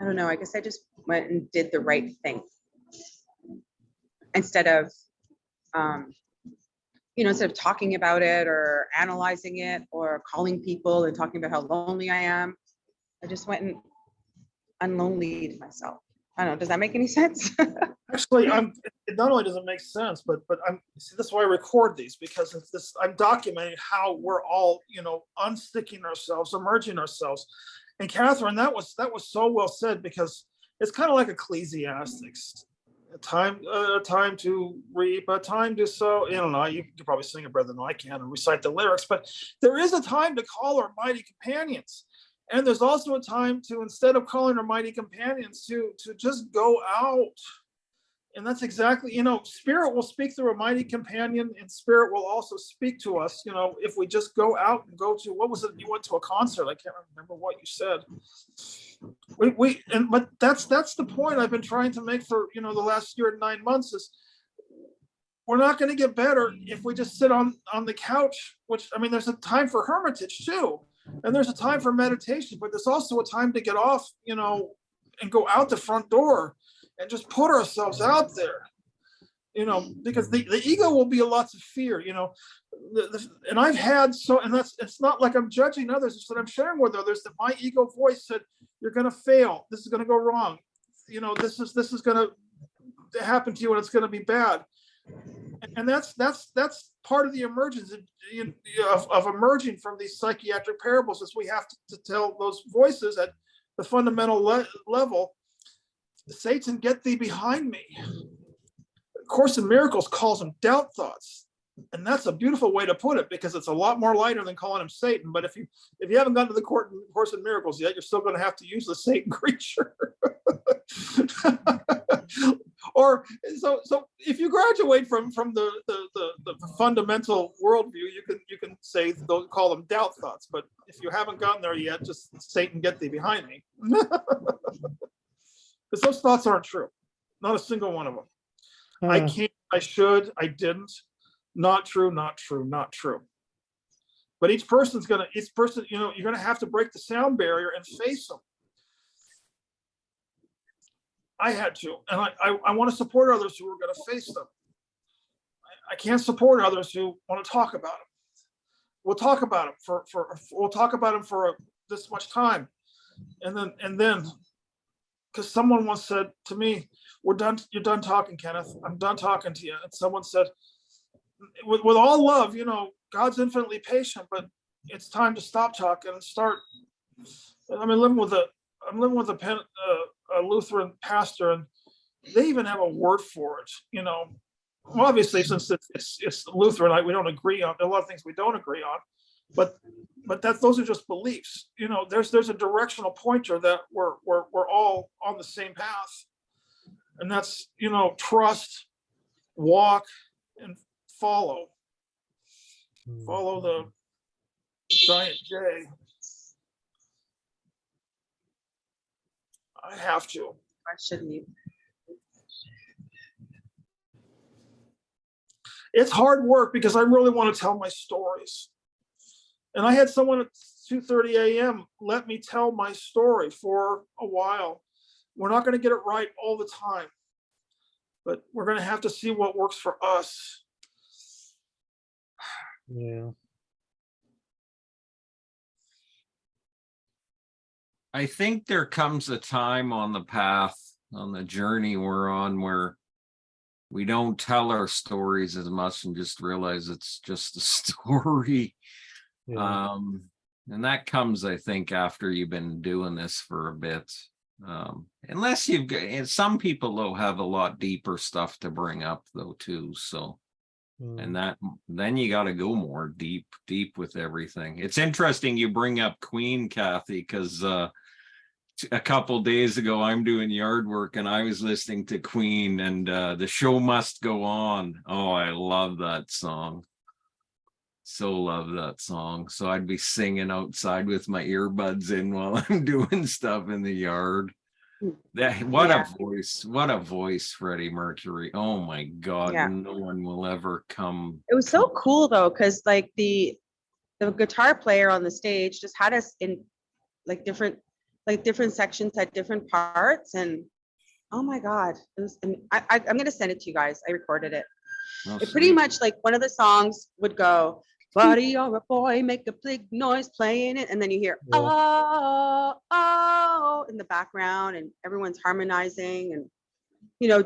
I don't know. I guess I just went and did the right thing instead of, instead of talking about it or analyzing it or calling people and talking about how lonely I am. I just went and unlonelied myself. I don't know. Does that make any sense? Actually, it not only does it make sense, but see, that's why I record these, because it's this, I'm documenting how we're all, unsticking ourselves, emerging ourselves. And Catherine, that was so well said, because it's kind of like Ecclesiastics. A time to reap, a time to sow. You know, you can probably sing it better than I can and recite the lyrics, but there is a time to call our mighty companions. And there's also a time to, instead of calling our mighty companions, to just go out. And that's exactly, spirit will speak through a mighty companion, and spirit will also speak to us, if we just go out and go to, what was it? You went to a concert. I can't remember what you said. But that's the point I've been trying to make for, the last year and 9 months is, we're not going to get better if we just sit on the couch, which, there's a time for hermitage too. And there's a time for meditation, but there's also a time to get off, and go out the front door and just put ourselves out there, because the ego will be lots of fear, and I've had it's not like I'm judging others, it's that I'm sharing with others that my ego voice said, you're going to fail. This is going to go wrong. This is going to happen to you, and it's going to be bad. And that's part of the emergence of emerging from these psychiatric parables, is we have to tell those voices at the fundamental level, Satan, get thee behind me. Course in Miracles calls them doubt thoughts. And that's a beautiful way to put it, because it's a lot more lighter than calling him Satan. But if you haven't gotten to the Course in Miracles yet, you're still going to have to use the Satan creature. Or so if you graduate from the fundamental worldview, you can say, don't call them doubt thoughts. But if you haven't gotten there yet, just Satan, get thee behind me. Because those thoughts aren't true. Not a single one of them. I can't, I should, I didn't. Not true, not true, not true. But each person, you're gonna have to break the sound barrier and face them. I had to, and I want to support others who are going to face them. I can't support others who want to talk about them. We'll talk about them for this much time, and then, because someone once said to me, "We're done. You're done talking, Kenneth. I'm done talking to you." And someone said, with all love, God's infinitely patient, but it's time to stop talking and start. I'm living with a Lutheran pastor, and they even have a word for it. Obviously, since it's Lutheran, we don't agree on a lot of things. We don't agree on, but those are just beliefs. There's a directional pointer that we're all on the same path, and that's trust, walk, and follow the giant J. I have to. I shouldn't even. It's hard work, because I really want to tell my stories. And I had someone at 2:30 a.m. let me tell my story for a while. We're not going to get it right all the time, but we're going to have to see what works for us. Yeah. I think there comes a time on the path, on the journey we're on, where we don't tell our stories as much and just realize it's just a story. Yeah. And that comes, I think, after you've been doing this for a bit. Unless you've got, and some people though have a lot deeper stuff to bring up though too. So, and then you got to go more deep with everything. It's interesting you bring up Queen, Kathy, because a couple days ago I'm doing yard work and I was listening to Queen, and The Show Must Go On. Oh, I love that song. So love that song. So I'd be singing outside with my earbuds in while I'm doing stuff in the yard. What Yeah. a voice, Freddie Mercury. Oh my God, Yeah. no one will ever come. It was so cool though, because like the guitar player on the stage just had us in like different sections at different parts, and oh my God, it was. And I'm gonna send it to you guys. I recorded it. Oh, It pretty sweet. much like one of the songs would go, "Buddy or a boy, make a big noise playing it," and then you hear Yeah. oh in the background, and everyone's harmonizing and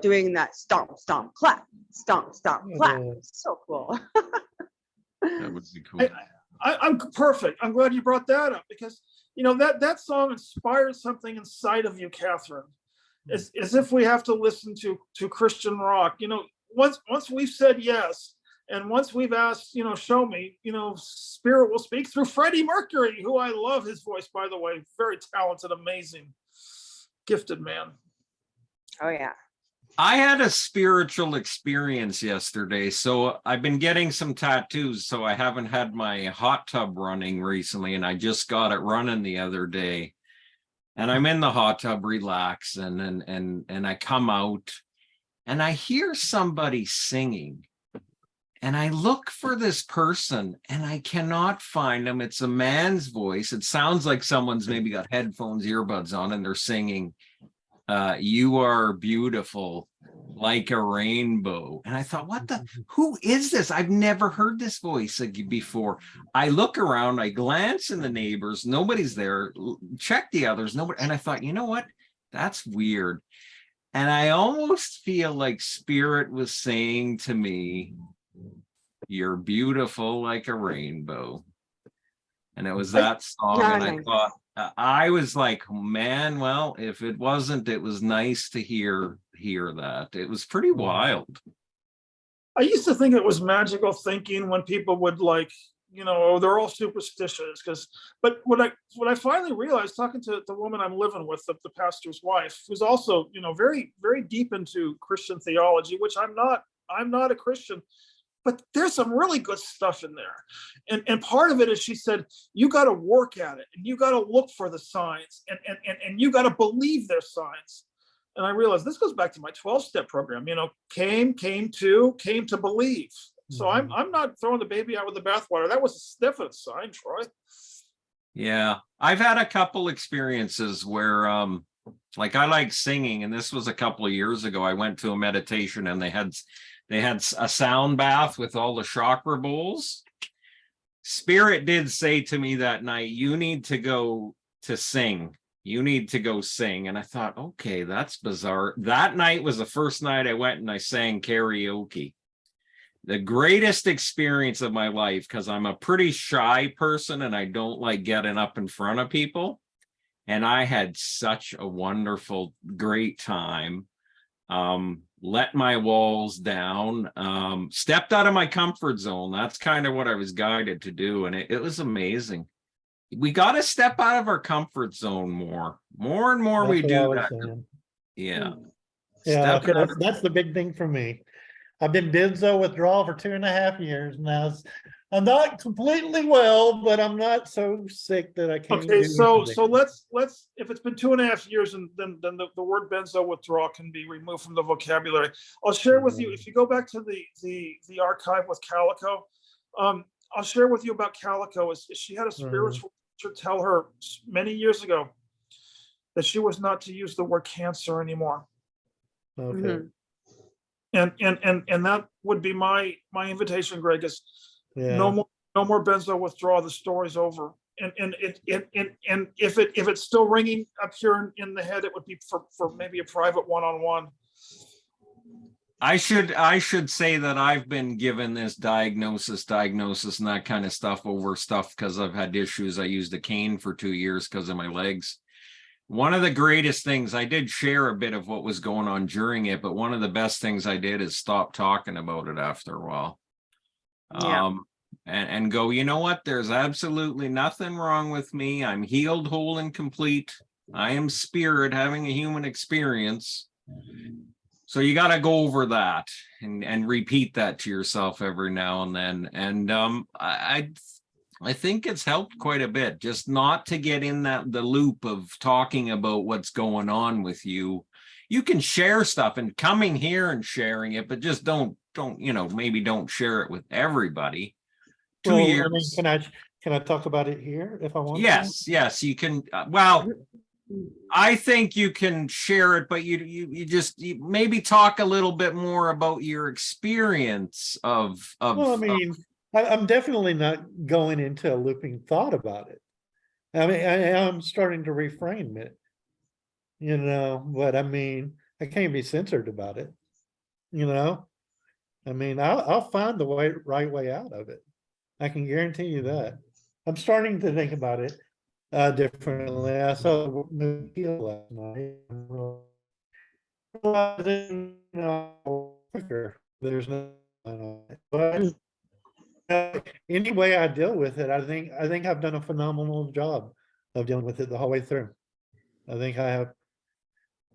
doing that stomp stomp clap, stomp stomp clap. Yeah. It's so cool. That would be cool. I'm perfect. I'm glad you brought that up, because that song inspired something inside of you, Catherine. As if we have to listen to Christian rock. Once we've said yes, and once we've asked, show me, Spirit will speak through Freddie Mercury, who I love his voice, by the way, very talented, amazing, gifted man. Oh yeah. I had a spiritual experience yesterday. So I've been getting some tattoos. So I haven't had my hot tub running recently, and I just got it running the other day. And I'm in the hot tub relaxing, and I come out and I hear somebody singing. And I look for this person and I cannot find them. It's a man's voice. It sounds like someone's maybe got headphones, earbuds on, and they're singing, "You are beautiful like a rainbow." And I thought, who is this? I've never heard this voice before. I look around, I glance in the neighbors, nobody's there. Check the others, nobody. And I thought, you know what? That's weird. And I almost feel like Spirit was saying to me, "You're beautiful like a rainbow." And it was that song. And I thought, I was like, man, well, if it wasn't, it was nice to hear that. It was pretty wild. I used to think it was magical thinking when people would oh, they're all superstitious, but what I finally realized, talking to the woman I'm living with, the pastor's wife, who's also, very, very deep into Christian theology, which I'm not a Christian, but there's some really good stuff in there. And part of it is, she said, you got to work at it, and you got to look for the signs, and you got to believe there's signs. And I realized this goes back to my 12-step program, came to believe. So I'm not throwing the baby out with the bathwater. That was a definite sign, Troy. Yeah, I've had a couple experiences where like I like singing, and this was a couple of years ago. I went to a meditation, and they had a sound bath with all the chakra bowls. Spirit did say to me that night, "You need to go to sing. You need to go sing." And I thought, okay, that's bizarre. That night was the first night I went and I sang karaoke. The greatest experience of my life, because I'm a pretty shy person and I don't like getting up in front of people. And I had such a wonderful, great time. Let my walls down, stepped out of my comfort zone. That's kind of what I was guided to do. And it was amazing. We got to step out of our comfort zone more and more. That's We what do I was that. saying. Yeah. Yeah, Step out. that's the big thing for me. I've been benzo withdrawal for 2.5 years now. I'm not completely well, but I'm not so sick that I can't. Okay, so let's if it's been 2.5 years, and then the word benzo withdrawal can be removed from the vocabulary. I'll share with you, if you go back to the archive with Calico, I'll share with you about Calico. She had a spiritual teacher tell her many years ago that she was not to use the word cancer anymore. Okay. And that would be my invitation, Greg, is no more benzo withdrawal. The story's over. And if it's still ringing up here in the head, it would be for maybe a private one-on-one. I should say that I've been given this diagnosis and that kind of stuff because I've had issues. I used a cane for 2 years because of my legs. One of the greatest things, I did share a bit of what was going on during it, but one of the best things I did is stop talking about it after a while. Yeah. And go, you know what? There's absolutely nothing wrong with me. I'm healed, whole, and complete. I am spirit having a human experience. So you got to go over that and repeat that to yourself every now and then. And I think it's helped quite a bit, just not to get in the loop of talking about what's going on with you. You can share stuff and coming here and sharing it, but just don't, maybe don't share it with everybody. 2 Well, years. I mean, can I talk about it here if I want to? Yes, you can. Well, I think you can share it, but you maybe talk a little bit more about your experience of. Well, I mean, I'm definitely not going into a looping thought about it. I mean, I'm starting to reframe it, but I mean, I can't be censored about it, I mean, I'll find the right way out of it. I can guarantee you that. I'm starting to think about it differently. I saw the movie last night. Quicker. There's no, but any way I deal with it, I think I've done a phenomenal job of dealing with it the whole way through. I think I have.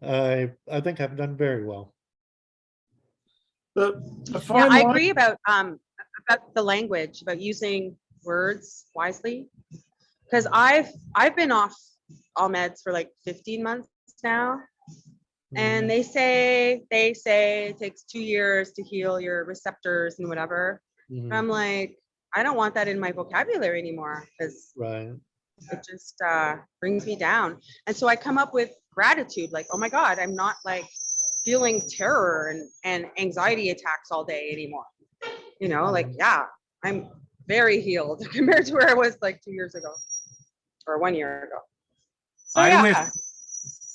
I think I've done very well. The Yeah, fine I line- agree about the language, about using words wisely. Because I've been off all meds for like 15 months now. And they say it takes 2 years to heal your receptors and whatever. Mhm. And I'm like, I don't want that in my vocabulary anymore, because Right. it just brings me down. And so I come up with gratitude, like, oh my God, I'm not like feeling terror and anxiety attacks all day anymore. Like, yeah, I'm very healed compared to where I was like 2 years ago or 1 year ago. So yeah.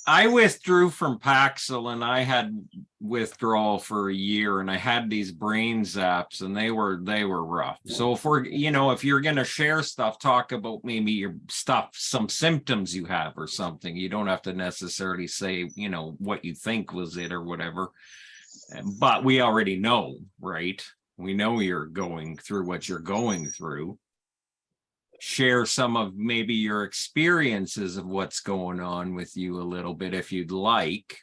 I withdrew from Paxil and I had withdrawal for a year and I had these brain zaps and they were rough. So if you're going to share stuff, talk about maybe your stuff, some symptoms you have or something. You don't have to necessarily say, what you think was it or whatever. But we already know, right? We know you're going through what you're going through. Share some of maybe your experiences of what's going on with you a little bit if you'd like.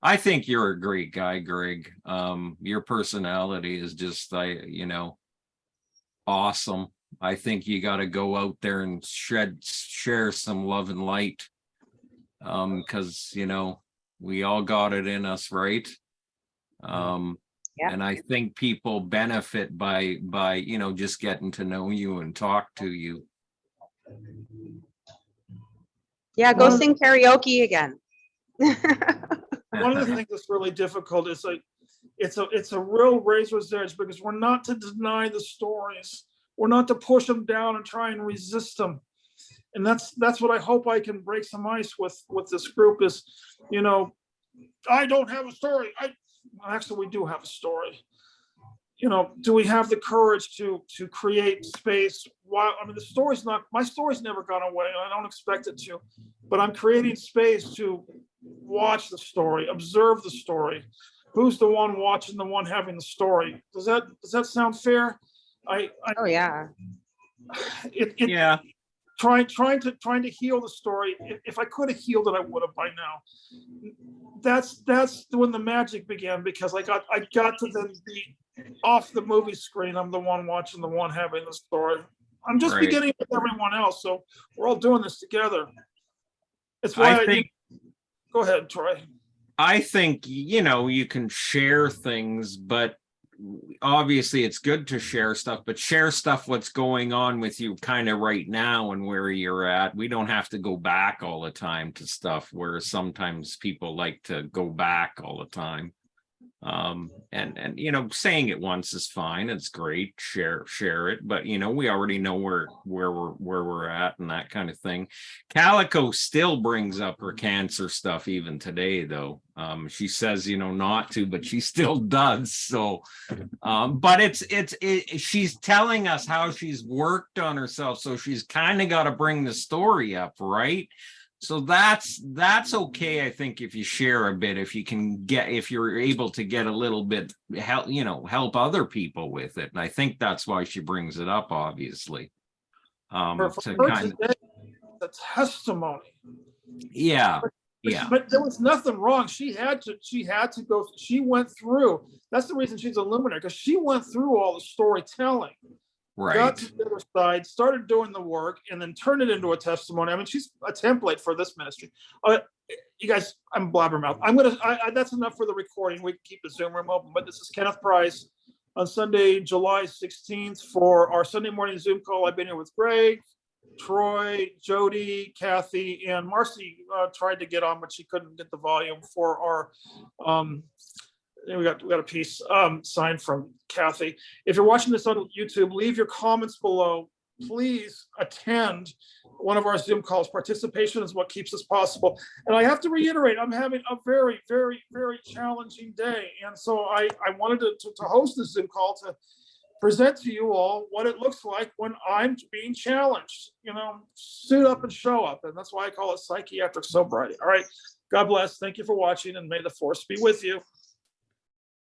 I think you're a great guy, Greg. Your personality is just awesome. I think you got to go out there and share some love and light, because we all got it in us, right? Yeah. And I think people benefit by just getting to know you and talk to you. Yeah, go sing karaoke again. one of the things that's really difficult is like it's a real razor's edge, because we're not to deny the stories. We're not to push them down and try and resist them. And that's what I hope I can break some ice with this group is, I don't have a story. Actually, we do have a story. Do we have the courage to create space? While my story's never gone away, and I don't expect it to, but I'm creating space to watch the story, observe the story. Who's the one watching, the one having the story? Does that sound fair? Oh yeah. Yeah. Trying to heal the story. If I could have healed it, I would have by now. That's when the magic began, because I got to then be off the movie screen. I'm the one watching, the one having the story. I'm just beginning with everyone else, so we're all doing this together. It's why I think. Go ahead, Troy. I think you can share things, but obviously it's good to share stuff, but share stuff what's going on with you kind of right now and where you're at. We don't have to go back all the time to stuff where sometimes people like to go back all the time. And saying it once is fine. It's great. Share it. But we already know where we're at and that kind of thing. Calico still brings up her cancer stuff even today, though. She says, not to, but she still does. So, but she's telling us how she's worked on herself. So she's kind of got to bring the story up, right? So that's okay. I think if you share a bit, if you're able to get a little bit help other people with it. And I think that's why she brings it up, obviously. For To her kind of, today, the testimony. yeah. But there was nothing wrong. She had to go. She went through. That's the reason she's a luminary, because she went through all the storytelling. got right. to the other side, started doing the work, and then turned it into a testimony. I mean, she's a template for this ministry. You guys, I'm blabbermouth. That's enough for the recording. We can keep the Zoom room open, but this is Kenneth Price on Sunday, July 16th for our Sunday morning Zoom call. I've been here with Greg, Troy, Jody, Kathy, and Marcy tried to get on, but she couldn't get the volume for our, we got a piece signed from Kathy. If you're watching this on YouTube, leave your comments below. Please attend one of our Zoom calls. Participation is what keeps us possible. And I have to reiterate, I'm having a very, very, very challenging day. And so I wanted to host this Zoom call to present to you all what it looks like when I'm being challenged. You know, suit up and show up. And that's why I call it psychiatric sobriety. All right. God bless. Thank you for watching, and may the force be with you.